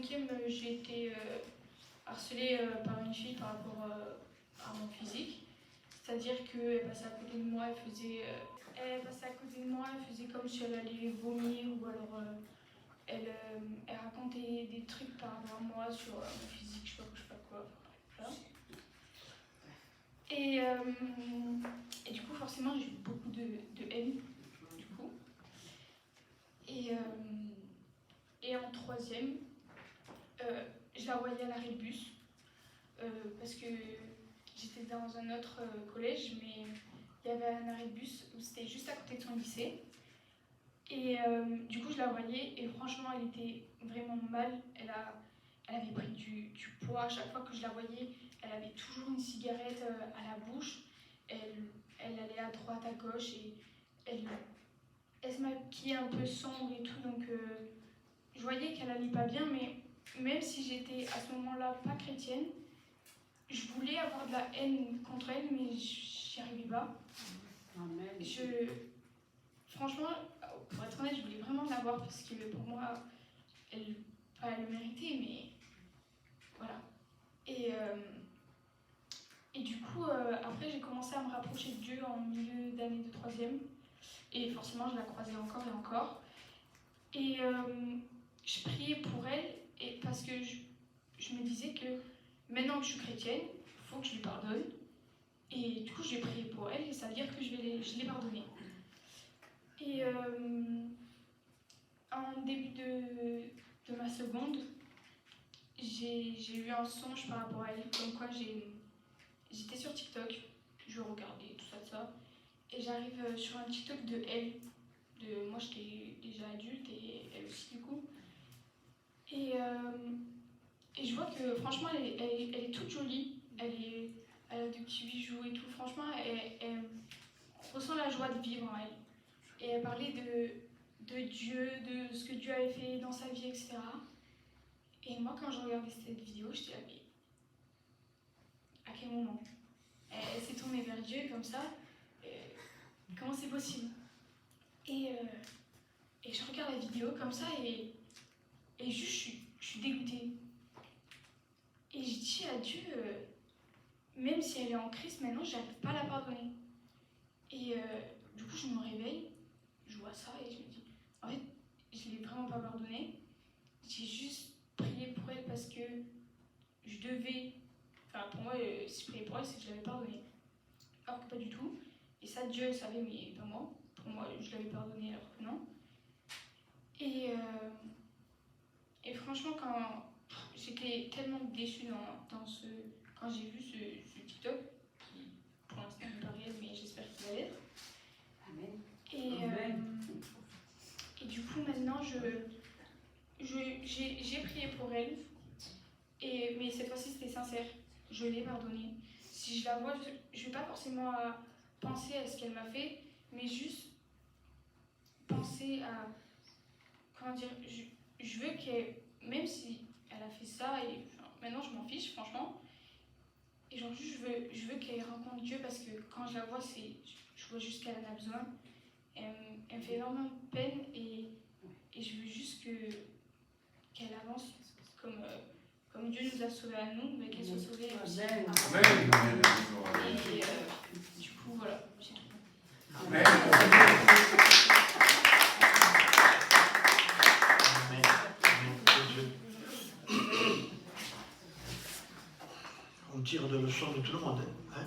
5e, j'ai été harcelée par une fille par rapport à mon physique. C'est-à-dire qu'elle passait à côté de moi, elle faisait comme si elle allait vomir, ou alors elle racontait des trucs par rapport à moi sur mon physique, je sais pas quoi. Voilà. Et du coup, forcément, j'ai eu beaucoup de haine, du coup. Et en 3e, je la voyais à l'arrêt de bus, parce que j'étais dans un autre collège, mais il y avait un arrêt de bus où c'était juste à côté de son lycée. Et du coup, je la voyais et franchement, elle était vraiment mal. Elle avait pris du poids. À chaque fois que je la voyais, elle avait toujours une cigarette à la bouche. Elle allait à droite, à gauche et elle se maquillait un peu sombre et tout. Donc, je voyais qu'elle allait pas bien, mais même si j'étais à ce moment-là pas chrétienne, je voulais avoir de la haine contre elle, mais j'y arrivais pas. Amen. Franchement, pour être honnête, je voulais vraiment l'avoir parce que pour moi, elle le méritait, mais voilà. Et du coup, après, j'ai commencé à me rapprocher de Dieu en milieu d'année de 3e. Et forcément, je la croisais encore et encore. Et je priais pour elle parce que je me disais que maintenant que je suis chrétienne, il faut que je lui pardonne. Et du coup, j'ai prié pour elle et ça veut dire que je l'ai pardonnée. Et en début de ma seconde, j'ai eu un songe par rapport à elle, comme quoi j'étais sur TikTok, je regardais tout ça, et j'arrive sur un TikTok de elle. Moi, j'étais déjà adulte et elle aussi, du coup. Et je vois que franchement, elle est toute jolie. Elle a des petits bijoux et tout. Franchement, on ressent la joie de vivre en elle. Et elle parlait de Dieu, de ce que Dieu avait fait dans sa vie, etc. Et moi, quand je regardais cette vidéo, je disais, mais à quel moment elle s'est tournée vers Dieu comme ça. Comment c'est possible? Et je regarde la vidéo comme ça et juste je suis dégoûtée. Et je dis à Dieu, même si elle est en Christ maintenant, j'arrive pas à la pardonner. Et du coup, je me réveille, je vois ça et je me dis, en fait, je l'ai vraiment pas pardonnée. J'ai juste prié pour elle parce que je devais. Enfin, pour moi, si je priais pour elle, c'est que je l'avais pardonnée. Alors que pas du tout. Et ça, Dieu le savait, mais pas moi. Pour moi, je l'avais pardonnée alors que non. Et franchement, quand j'étais tellement déçue quand j'ai vu ce TikTok, qui pour l'instant n'est pas réel, mais j'espère qu'il va l'être. Amen. Et du coup, maintenant, j'ai prié pour elle, mais cette fois-ci, c'était sincère. Je l'ai pardonnée. Si je la vois, je ne vais pas forcément penser à ce qu'elle m'a fait, mais juste penser à. Comment dire? Je veux qu'elle. Même si elle a fait ça, et maintenant je m'en fiche, franchement. Et genre, juste, je veux qu'elle rencontre Dieu parce que quand je la vois, je vois juste qu'elle en a besoin. Elle me fait énormément de peine et je veux juste qu'elle avance comme Dieu nous a sauvés à nous, mais qu'elle soit sauvée elle aussi. Amen. Et du coup, voilà, c'est tout. Amen. On tire de leçons de tout le monde. Hein?